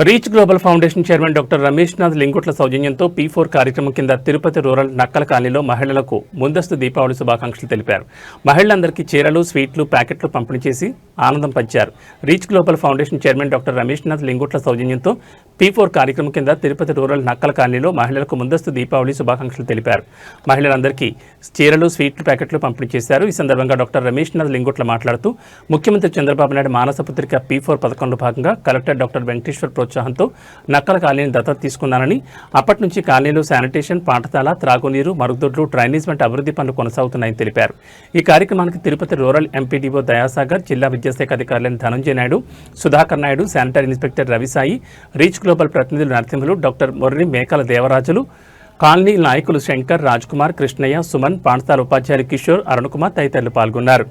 Reach global foundation chairman doctor Ramesh Nath Lingutla సౌజన్యంతో P4 కార్యక్రమం కింద తిరుపతి రూరల్ నక్కల కాలనీలో మహిళలకు ముందస్తు దీపావళి శుభాకాంక్షలు తెలిపారు. మహిళలందరికీ చీరలు, స్వీట్లు, ప్యాకెట్లు పంపిణీ చేసి ఆనందం పంచారు. Reach global foundation chairman doctor Ramesh Nath Lingutla సౌజన్యంతో P4 కార్యక్రమం కింద తిరుపతి రూరల్ నక్కల కాలనీలో మహిళలకు ముందస్తు దీపావళి శుభాకాంక్షలు తెలిపారు. మహిళలందరికీ చీరలు, స్వీట్లు, ప్యాకెట్లు పంపిణీ చేశారు. ఈ సందర్భంగా డాక్టర్ రమేష్ నాథ్ లింగుట్ల మాట్లాడుతూ ముఖ్యమంత్రి చంద్రబాబు నాయుడు మానసపుత్రిక P4 పథకంలో భాగంగా కలెక్టర్ డాక్టర్ వెంకటేశ్వర్ ప్రోత్సాహంతో నక్కల కాలనీని దత్తత తీసుకున్నానని, అప్పటి నుంచి కాలనీలో శానిటేషన్, పాఠశాల, త్రాగునీరు, మరుగుదొడ్లు, డ్రైనేజ్ వంటి అభివృద్ధి పనులు కొనసాగుతున్నాయని తెలిపారు. ఈ కార్యక్రమానికి తిరుపతి రూరల్ ఎంపీడీఓ దయాసాగర్, జిల్లా విద్యాశాఖ అధికారులైన Dhananjaya Naidu, Sudhakar Naidu, sanitary inspector Ravisai, reach global ప్రతినిధులు నరసింహులు, డాక్టర్ మొర్రి మేకల దేవరాజులు, కాలనీ నాయకులు శంకర్, రాజ్ కుమార్, కృష్ణయ్య, సుమన్, పాఠశాల ఉపాధ్యాయులు కిషోర్, అరుణ్ కుమార్ తదితరులు పాల్గొన్నారు.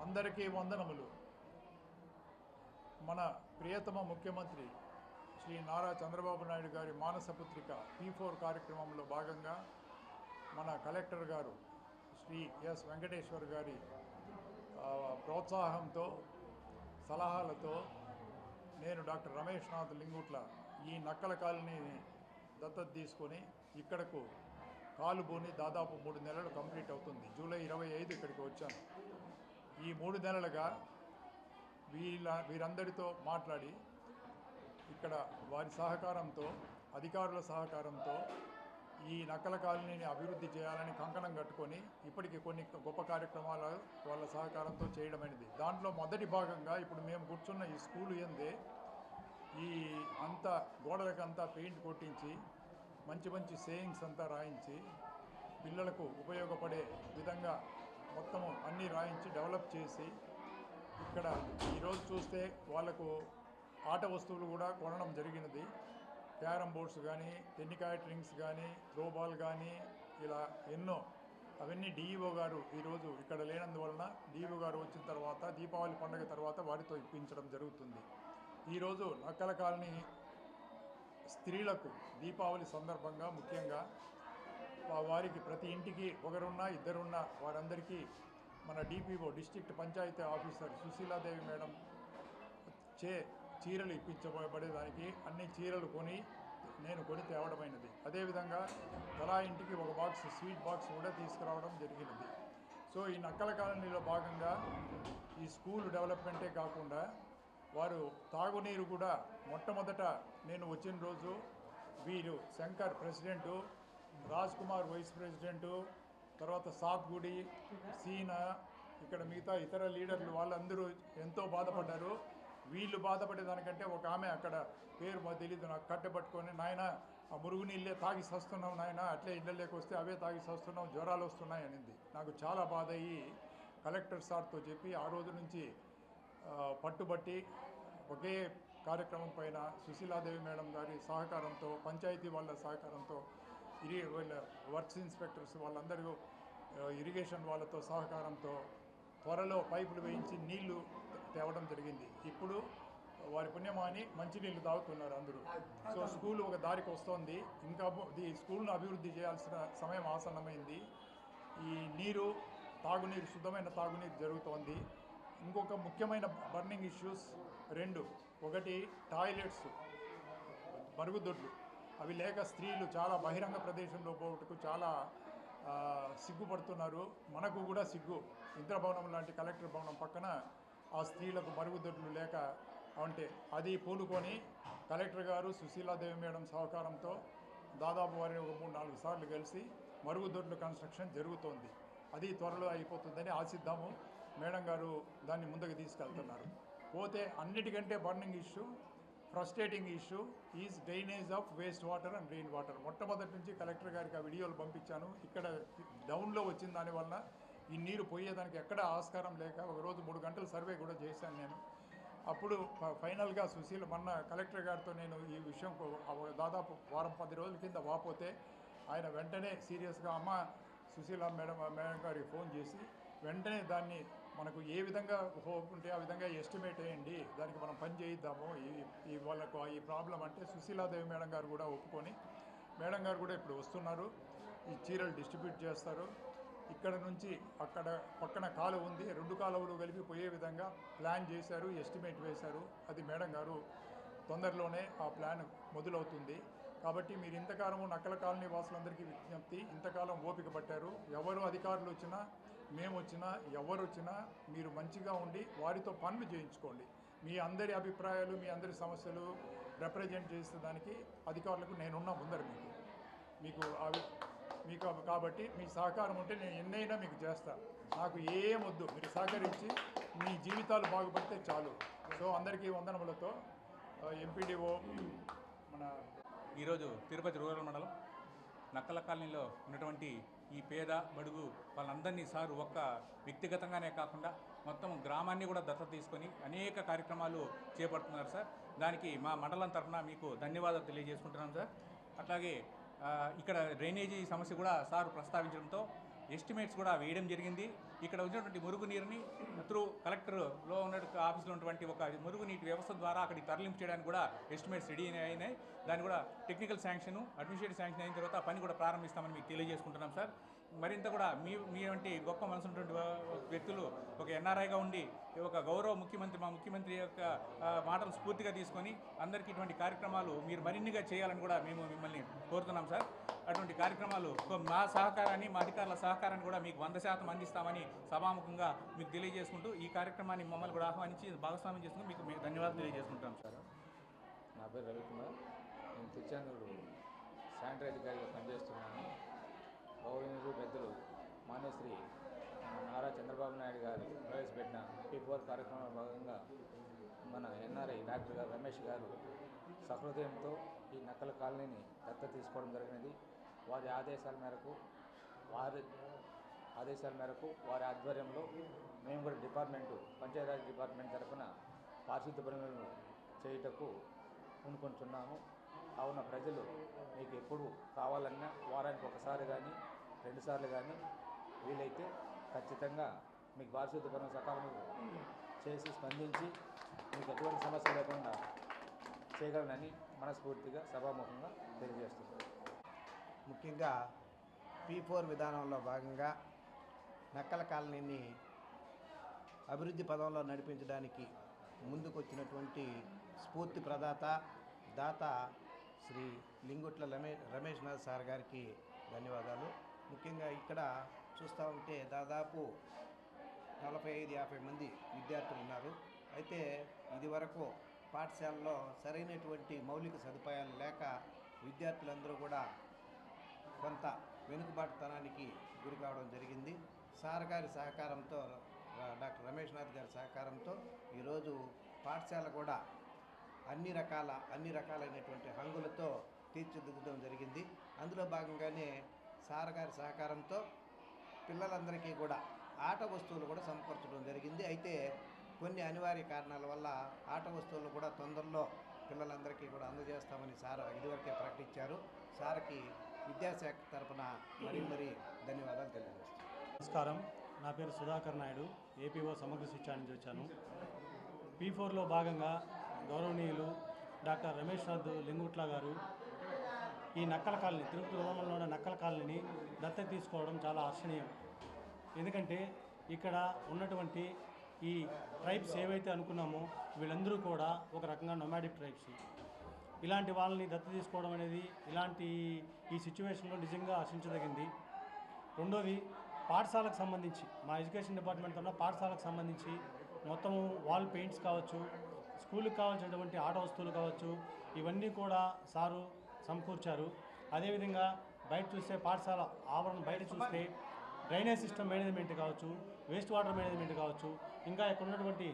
అందరికీ వందనములు. మన ప్రియతమ ముఖ్యమంత్రి శ్రీ నారా చంద్రబాబు నాయుడు గారి మానసపుత్రిక P4 కార్యక్రమంలో భాగంగా మన కలెక్టర్ గారు శ్రీ ఎస్ వెంకటేశ్వర్ గారి ప్రోత్సాహంతో, సలహాలతో నేను డాక్టర్ రమేష్ నాథ్ లింగుట్ల ఈ నక్కల కాలనీని దత్తత తీసుకొని ఇక్కడకు కాలుబోని దాదాపు 3 నెలలు కంప్లీట్ అవుతుంది. జూలై 25 ఇక్కడికి వచ్చాను. ఈ 3 నెలలుగా వీరందరితో మాట్లాడి ఇక్కడ వారి సహకారంతో, అధికారుల సహకారంతో ఈ నక్కల కాలనీని అభివృద్ధి చేయాలని కంకణం కట్టుకొని ఇప్పటికి కొన్ని గొప్ప కార్యక్రమాలు వాళ్ళ సహకారంతో చేయడమైనది. దాంట్లో మొదటి భాగంగా ఇప్పుడు మేము కూర్చున్న ఈ స్కూలు ఎందే ఈ అంతా గోడలకంతా పెయింట్ కొట్టించి మంచి మంచి సేయింగ్స్ అంతా రాయించి పిల్లలకు ఉపయోగపడే విధంగా మొత్తము అన్నీ రాయించి డెవలప్ చేసి ఇక్కడ ఈరోజు చూస్తే వాళ్ళకు ఆట వస్తువులు కూడా కొనడం జరిగినది. క్యారమ్ బోర్డ్స్ కానీ, టెన్నికాయట్ రింగ్స్ కానీ, త్రోబాల్ కానీ, ఇలా ఎన్నో. అవన్నీ డిఈఓ గారు ఈరోజు ఇక్కడ లేనందువలన డిఈఓ గారు వచ్చిన తర్వాత దీపావళి పండుగ తర్వాత వారితో ఇప్పించడం జరుగుతుంది. ఈరోజు నక్కల కాలనీ స్త్రీలకు దీపావళి సందర్భంగా ముఖ్యంగా వారికి ప్రతి ఇంటికి ఒకరున్నా ఇద్దరున్నా వారందరికీ మన DPO district panchayati officer Sushiladevi madam చీరలు ఇప్పించబడేదానికి అన్ని చీరలు నేను కొని తేవడమైనది. అదేవిధంగా తలా ఇంటికి ఒక బాక్స్ స్వీట్ బాక్స్ కూడా తీసుకురావడం జరిగినది. సో ఈ నక్కల కాలనీలో భాగంగా ఈ స్కూల్ డెవలప్మెంటే కాకుండా వారు తాగునీరు కూడా మొట్టమొదట నేను వచ్చిన రోజు వీరు Shankar president, Raj Kumar vice president, తర్వాత సాత్గుడి, సీనా, ఇక్కడ మిగతా ఇతర లీడర్లు వాళ్ళందరూ ఎంతో బాధపడ్డారు. వీళ్ళు బాధపడేదానికంటే ఒక ఆమె అక్కడ పేరు తెలీదు నాకు కట్టెపట్టుకొని, నాయన ఆ మురుగునీళ్ళే తాగి సస్తున్నాం నాయన, అట్లే ఇళ్ళలోకి వస్తే అవే తాగి సస్తున్నాం, జ్వరాలు వస్తున్నాయి అనింది. నాకు చాలా బాధ అయ్యి కలెక్టర్ సార్తో చెప్పి ఆ రోజు నుంచి పట్టుబట్టి ఒకే కార్యక్రమం పైన సుశీలాదేవి మేడం గారి సహకారంతో, పంచాయతీ వాళ్ళ సహకారంతో, వీళ్ళ వర్క్స్ ఇన్స్పెక్టర్స్ వాళ్ళందరూ ఇరిగేషన్ వాళ్ళతో సహకారంతో త్వరలో పైపులు వేయించి నీళ్లు తేవడం జరిగింది. ఇప్పుడు వారి పుణ్యమాని మంచినీళ్ళు తాగుతున్నారు అందరూ. సో స్కూల్ ఒక దారికి వస్తోంది. ఇంకా ఈ స్కూల్ను అభివృద్ధి చేయాల్సిన సమయం ఆసన్నమైంది. ఈ నీరు తాగునీరు, శుద్ధమైన తాగునీరు జరుగుతోంది. ఇంకొక ముఖ్యమైన బర్నింగ్ ఇష్యూస్ రెండు. ఒకటి టాయిలెట్స్, మరుగుదొడ్లు అవి లేక స్త్రీలు చాలా బహిరంగ ప్రదేశంలో పోవటకు చాలా సిగ్గుపడుతున్నారు. మనకు కూడా సిగ్గు. ఇంద్రభవనం లాంటి కలెక్టర్ భవనం పక్కన ఆ స్త్రీలకు మరుగుదొడ్లు లేక అంటే అది పూనుకొని కలెక్టర్ గారు సుశీలాదేవి మేడం సహకారంతో దాదాపు వారిని ఒక 3-4 సార్లు కలిసి మరుగుదొడ్లు కన్స్ట్రక్షన్ జరుగుతోంది. అది త్వరలో అయిపోతుందని ఆశిద్దాము. మేడం గారు దాన్ని ముందుకు తీసుకెళ్తున్నారు. పోతే అన్నిటికంటే burning issue, frustrating issue is drainage of waste water and rain water. మొట్టమొదటి నుంచి కలెక్టర్ గారికి ఆ వీడియోలు పంపించాను. ఇక్కడ డౌన్లో వచ్చిన దానివల్ల ఈ నీరు పోయేదానికి ఎక్కడ ఆస్కారం లేక ఒకరోజు 3 గంటల సర్వే కూడా చేశాను నేను. అప్పుడు ఫైనల్గా సుశీల మొన్న కలెక్టర్ గారితో నేను ఈ విషయం దాదాపు వారం 10 రోజుల కింద వాపోతే ఆయన వెంటనే సీరియస్గా అమ్మ సుశీల మేడం గారికి ఫోన్ చేసి వెంటనే దాన్ని మనకు ఏ విధంగా హోప్ ఉంటే ఆ విధంగా ఎస్టిమేట్ వేయండి, దానికి మనం పని చేయిద్దాము ఈ వాళ్ళకు ఈ ప్రాబ్లం అంటే సుశీలాదేవి మేడం గారు కూడా ఒప్పుకొని మేడం గారు కూడా ఇప్పుడు వస్తున్నారు. ఈ చీరలు డిస్ట్రిబ్యూట్ చేస్తారు. ఇక్కడ నుంచి అక్కడ పక్కన కాలువ ఉంది, 2 కాలువలు కలిపి పోయే విధంగా ప్లాన్ చేశారు, ఎస్టిమేట్ వేశారు. అది మేడం గారు తొందరలోనే ఆ ప్లాన్ మొదలవుతుంది. కాబట్టి మీరు ఇంతకాలము నక్కల కాలనీ వాసులందరికీ విజ్ఞప్తి, ఇంతకాలం ఓపిక పట్టారు. ఎవరు అధికారులు వచ్చినా, మేము వచ్చినా, ఎవరు వచ్చినా మీరు మంచిగా ఉండి వారితో పనులు చేయించుకోండి. మీ అందరి అభిప్రాయాలు, మీ అందరి సమస్యలు రిప్రజెంట్ చేసేదానికి అధికారులకు నేనున్నా ముందర మీకు కాబట్టి మీ సహకారం ఉంటే నేను ఎన్నైనా మీకు చేస్తాను. నాకు ఏమొద్దు, మీరు సహకరించి మీ జీవితాలు బాగుపడితే చాలు. సో అందరికీ వందనములతో ఎంపీడీఓ మన ఈరోజు తిరుపతి రూరల్ మండలం నక్కల కాలనీలో ఉన్నటువంటి ఈ పేద బడుగు వాళ్ళందరినీ సార్ ఒక్క వ్యక్తిగతంగానే కాకుండా మొత్తం గ్రామాన్ని కూడా దత్తత తీసుకొని అనేక కార్యక్రమాలు చేపడుతున్నారు సార్. దానికి మా మండలం తరఫున మీకు ధన్యవాదాలు తెలియజేసుకుంటున్నాం సార్. అట్లాగే ఇక్కడ డ్రైనేజీ సమస్య కూడా సార్ ప్రస్తావించడంతో ఎస్టిమేట్స్ కూడా వేయడం జరిగింది. ఇక్కడ వచ్చినటువంటి మురుగునీరుని త్రూ కలెక్టర్లో ఉన్న ఆఫీస్లో ఉన్నటువంటి ఒక మురుగునీటి వ్యవస్థ ద్వారా అక్కడికి తరలింపు చేయడానికి కూడా ఎస్టిమేట్స్ రెడీ అయినాయి. దాన్ని కూడా టెక్నికల్ శాంక్షన్, అడ్మినిస్ట్రేటివ్ శాంక్షన్ అయిన తర్వాత పని కూడా ప్రారంభిస్తామని మీకు తెలియజేసుకుంటున్నాం సార్. మరింత కూడా మీ వంటి గొప్ప మనసు ఉన్నటువంటి వ్యక్తులు ఒక ఎన్ఆర్ఐగా ఉండి ఒక గౌరవ ముఖ్యమంత్రి, మా ముఖ్యమంత్రి యొక్క మాటలు స్ఫూర్తిగా తీసుకొని అందరికీ ఇటువంటి కార్యక్రమాలు మీరు మరిన్నిగా చేయాలని కూడా మేము మిమ్మల్ని కోరుతున్నాం సార్. అటువంటి కార్యక్రమాలు మా సహకారాన్ని, మా అధికారుల సహకారాన్ని కూడా మీకు 100% అందిస్తామని సభాముఖంగా మీకు తెలియజేసుకుంటూ ఈ కార్యక్రమాన్ని మమ్మల్ని కూడా ఆహ్వానించి భాగస్వామ్యం చేసుకుని మీకు ధన్యవాదాలు తెలియజేసుకుంటాం సార్. నా పేరు రవికుమార్. నేను తిరుచానూరు శానిటరీ అధికారిగా పనిచేస్తున్నాను. గౌరవనీయులు పెద్దలు మాన్యశ్రీ నారా చంద్రబాబు నాయుడు గారు ప్రవేశపెట్టిన P4 కార్యక్రమంలో భాగంగా మన ఎన్ఆర్ఐ డాక్టర్ గారు రమేష్ గారు సహృదయంతో ఈ నక్కల కాలనీని దత్తత తీసుకోవడం జరిగినది. వారి ఆదేశాల మేరకు వారి ఆధ్వర్యంలో మేము కూడా పంచాయతీరాజ్ డిపార్ట్మెంట్ తరఫున పారిశుద్ధ్య పనులను చేయుటకు పూనుకొంటున్నాము. కావున ప్రజలు మీకు ఎప్పుడు కావాలన్నా వారానికి ఒకసారి కానీ 2 సార్లు కానీ వీలైతే ఖచ్చితంగా మీకు పారిశుద్ధ్య పనులు సకాలంలో చేసి స్పందించి మీకు ఎటువంటి సమస్య లేకుండా చేయగలనని మనస్ఫూర్తిగా సభాముఖంగా తెలియజేస్తున్నాను. ముఖ్యంగా P4 విధానంలో భాగంగా నక్కల కాలనీని అభివృద్ధి పదంలో నడిపించడానికి ముందుకొచ్చినటువంటి స్ఫూర్తి ప్రదాత శ్రీ లింగుట్ల రమేష్ నాథ్ సార్ గారికి ధన్యవాదాలు. ముఖ్యంగా ఇక్కడ చూస్తూ ఉంటే దాదాపు 45-50 మంది విద్యార్థులు ఉన్నారు. అయితే ఇది వరకు పాఠశాలలో సరైనటువంటి మౌలిక సదుపాయాలు లేక విద్యార్థులందరూ కూడా కొంత వెనుకబాటుతనానికి గురి కావడం జరిగింది. సార్ గారి సహకారంతో, డాక్టర్ రమేష్ నాథ్ గారి సహకారంతో ఈరోజు పాఠశాల కూడా అన్ని రకాలైనటువంటి హంగులతో తీర్చిదిద్దడం జరిగింది. అందులో భాగంగానే సార్ గారి సహకారంతో పిల్లలందరికీ కూడా ఆట వస్తువులు కూడా సమకూర్చడం జరిగింది. అయితే కొన్ని అనివార్య కారణాల వల్ల ఆట వస్తువులు కూడా తొందరలో పిల్లలందరికీ కూడా అందజేస్తామని సార్ ఇదివరకే ప్రకటించారు. సార్కి విద్యాశాఖ తరఫున మరీ ధన్యవాదాలు తెలియజేస్తాను. నమస్కారం, నా పేరు సుధాకర్ నాయుడు, ఏపీఓ సమగ్ర శిక్ష నుంచి వచ్చాను. P4లో భాగంగా గౌరవనీయులు డాక్టర్ రమేష్ నాథ్ లింగుట్ల గారు ఈ నక్కల కాలనీ, తిరుపతి రూరల్లో ఉన్న నక్కల కాలనీని దత్తత తీసుకోవడం చాలా హర్షణీయం. ఎందుకంటే ఇక్కడ ఉన్నటువంటి ఈ ట్రైబ్స్ ఏవైతే అనుకున్నామో వీళ్ళందరూ కూడా ఒక రకంగా నొమాడిక్ ట్రైబ్స్. ఇలాంటి వాళ్ళని దత్తత తీసుకోవడం అనేది ఇలాంటి ఈ సిచ్యువేషన్లో నిజంగా హర్షించదగింది. రెండోది, పాఠశాలకు సంబంధించి మా ఎడ్యుకేషన్ డిపార్ట్మెంట్ ఉన్న పాఠశాలకు సంబంధించి మొత్తం వాల్ పెయింట్స్ కావచ్చు, స్కూల్కి కావాల్సినటువంటి ఆట వస్తువులు కావచ్చు, ఇవన్నీ కూడా సారు సమకూర్చారు. అదేవిధంగా బయట చూస్తే పాఠశాల ఆవరణ బయట చూస్తే డ్రైనేజ్ సిస్టమ్ మేనేజ్మెంట్ కావచ్చు, వేస్ట్ వాటర్ మేనేజ్మెంట్ కావచ్చు, ఇంకా ఇక్కడ ఉన్నటువంటి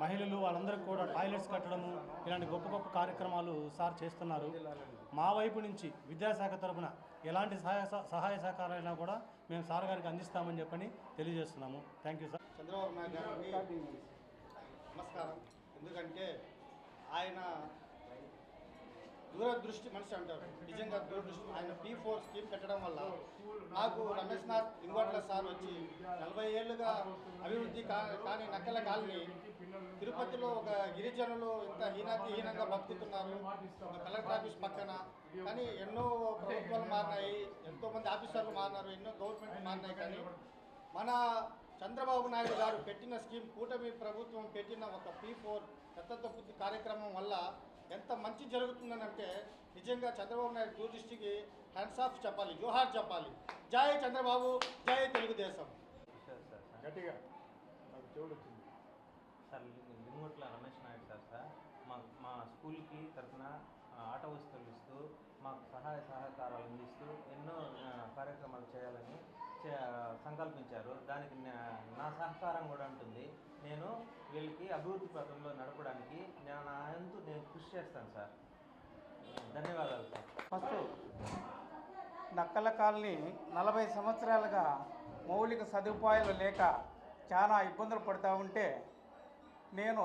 మహిళలు వాళ్ళందరికీ కూడా టాయిలెట్స్ కట్టడము, ఇలాంటి గొప్ప గొప్ప కార్యక్రమాలు సార్ చేస్తున్నారు. మా వైపు నుంచి విద్యాశాఖ తరఫున ఎలాంటి సహాయ సహకారాలైనా కూడా మేము సార్ గారికి అందిస్తామని చెప్పని తెలియజేస్తున్నాము. Thank you sir. Chandrababu Naidu గారికి నమస్కారం. ఎందుకంటే ఆయన దూరదృష్టి మనిషి అంటారు. నిజంగా దూరదృష్టి. ఆయన P4 స్కీమ్ పెట్టడం వల్ల నాకు రమేష్ నాథ్ లింగోట్ల సార్ వచ్చి 40 ఏళ్ళుగా అభివృద్ధి కానీ నక్కల కాలనీ తిరుపతిలో ఒక గిరిజనులు ఇంత హీనంగా బతుకుతున్నారు. ఒక కలెక్టర్ ఆఫీస్ పక్కన. కానీ ఎన్నో ప్రభుత్వాలు మారినాయి, ఎంతోమంది ఆఫీసర్లు మారినారు, ఎన్నో గవర్నమెంట్ మారినాయి. కానీ మన చంద్రబాబు నాయుడు గారు పెట్టిన స్కీమ్, కూటమి ప్రభుత్వం పెట్టిన ఒక P4 దత్తత కార్యక్రమం వల్ల ఎంత మంచి జరుగుతుందనంటే నిజంగా చంద్రబాబు నాయుడు దూరదృష్టికి హ్యాండ్స్ ఆఫ్ చెప్పాలి, జోహార్ చెప్పాలి. జై చంద్రబాబు, జై తెలుగుదేశం. గట్టిగా నాకు చెవుడు వచ్చింది. సార్ లింగోట్ల రమేష్ నాయుడు సార్ మా స్కూల్కి తరఫున ఆట వస్తువులు ఇస్తూ మాకు సహాయ సహకారాలు అందిస్తూ ఎన్నో కార్యక్రమాలు చేయాలని సంకల్పించారు. దానికి నా సహకారం కూడా ఉంటుంది. నేను వీళ్ళకి అభివృద్ధి పథంలో నడపడానికి నా వంతు నేను కృషి చేస్తాను సార్. ధన్యవాదాలు సార్. ఫస్ట్ నక్కల కాలనీ 40 సంవత్సరాలుగా మౌలిక సదుపాయాలు లేక చాలా ఇబ్బందులు పడుతూ ఉంటే నేను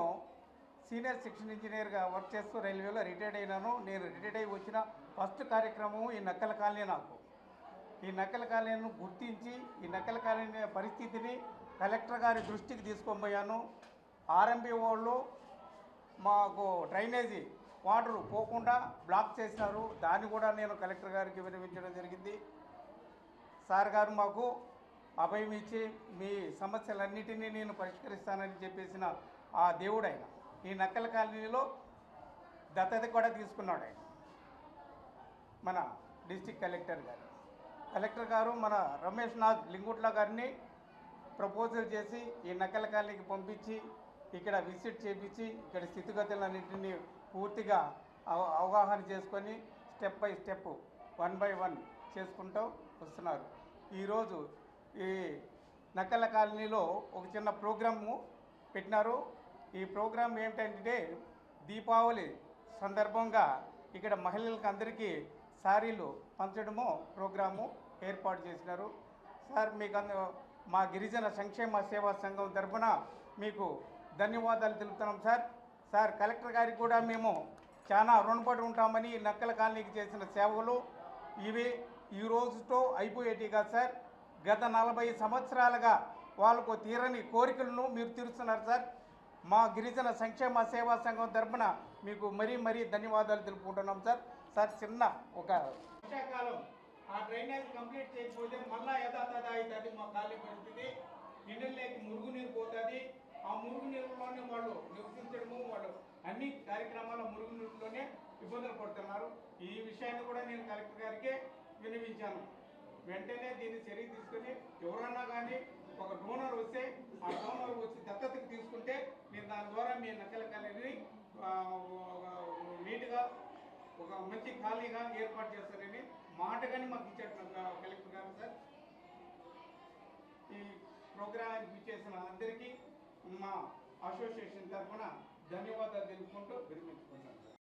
సీనియర్ సెక్షన్ ఇంజనీర్గా వర్క్ చేస్తూ రైల్వేలో రిటైర్డ్ అయినాను. నేను రిటైర్డ్ అయి వచ్చిన ఫస్ట్ కార్యక్రమం ఈ నక్కల కాలనీ. నాకు ఈ నక్కల కాలనీని గుర్తించి ఈ నక్కల కాలనీ పరిస్థితిని కలెక్టర్ గారి దృష్టికి తీసుకొని పోయాను. ఆర్ఎంబీ వాళ్ళు మాకు డ్రైనేజీ వాటర్ పోకుండా బ్లాక్ చేసినారు. దాన్ని కూడా నేను కలెక్టర్ గారికి విన్నవించడం జరిగింది. సార్ గారు మాకు అభయం ఇచ్చి మీ సమస్యలన్నిటినీ నేను పరిష్కరిస్తానని చెప్పేసిన ఆ దేవుడైన ఈ నక్కల కాలనీలో దత్తత కూడా తీసుకున్నాడు ఆయన, మన డిస్టిక్ కలెక్టర్ గారు మన రమేష్ నాథ్ లింగోట్ల గారిని ప్రపోజల్ చేసి ఈ నక్కల కాలనీకి పంపించి ఇక్కడ విజిట్ చేయించి ఇక్కడ స్థితిగతులన్నింటినీ పూర్తిగా అవగాహన చేసుకొని స్టెప్ బై స్టెప్ 1 by 1 చేసుకుంటూ వస్తున్నారు. ఈరోజు ఈ నక్కల కాలనీలో ఒక చిన్న ప్రోగ్రాము పెట్టినారు. ఈ ప్రోగ్రాం ఏమిటంటే దీపావళి సందర్భంగా ఇక్కడ మహిళలకు అందరికీ శారీలు పంచడము ప్రోగ్రాము ఏర్పాటు చేసినారు. సార్ మీకు మా గిరిజన సంక్షేమ సేవా సంఘం తరఫున మీకు ధన్యవాదాలు తెలుపుతున్నాం సార్. కలెక్టర్ గారికి కూడా మేము చాలా రుణపడి ఉంటామని నక్కల కాలనీకి చేసిన సేవలు ఇవి ఈ రోజుతో అయిపోయేటి కాదు సార్. గత 40 సంవత్సరాలుగా వాళ్ళకు తీరని కోరికలను మీరు తీరుస్తున్నారు సార్. మా గిరిజన సంక్షేమ సేవా సంఘం తరఫున మీకు మరీ ధన్యవాదాలు తెలుపుకుంటున్నాం సార్. చిన్న ఒక వర్షాకాలం ఆ డ్రైనేజ్ కంప్లీట్ చేయకపోతే మళ్ళా యథాతథ అవుతుంది మా కాలనీ పరిస్థితి. ఇండ్లలోకి మురుగునీరు పోతుంది. ఆ మురుగునీరులోనే వాళ్ళు నివసించడము, వాళ్ళు అన్ని కార్యక్రమాల మురుగునీరులోనే ఇబ్బందులు పడుతున్నారు. ఈ విషయాన్ని కూడా నేను కలెక్టర్ గారికి వినిపించాను. వెంటనే దీన్ని చర్య తీసుకుని ఎవరన్నా కానీ ఒక డోనర్ వస్తే ఆ డోనర్ వచ్చి దత్తతకు తీసుకుంటే మీరు దాని ద్వారా మీ నక్కల కాలనీని నీట్గా ఒక మంచి కాలనీగా ఏర్పాటు చేస్తారని మాట కానీ మాకు ఇచ్చాడు కలెక్టర్ గారు సార్. ఈ ప్రోగ్రామ్ ఇచ్చేసిన అందరికీ మా అసోసియేషన్ తరఫున ధన్యవాదాలు తెలుపుకుంటూ విరమించుకుంటాను.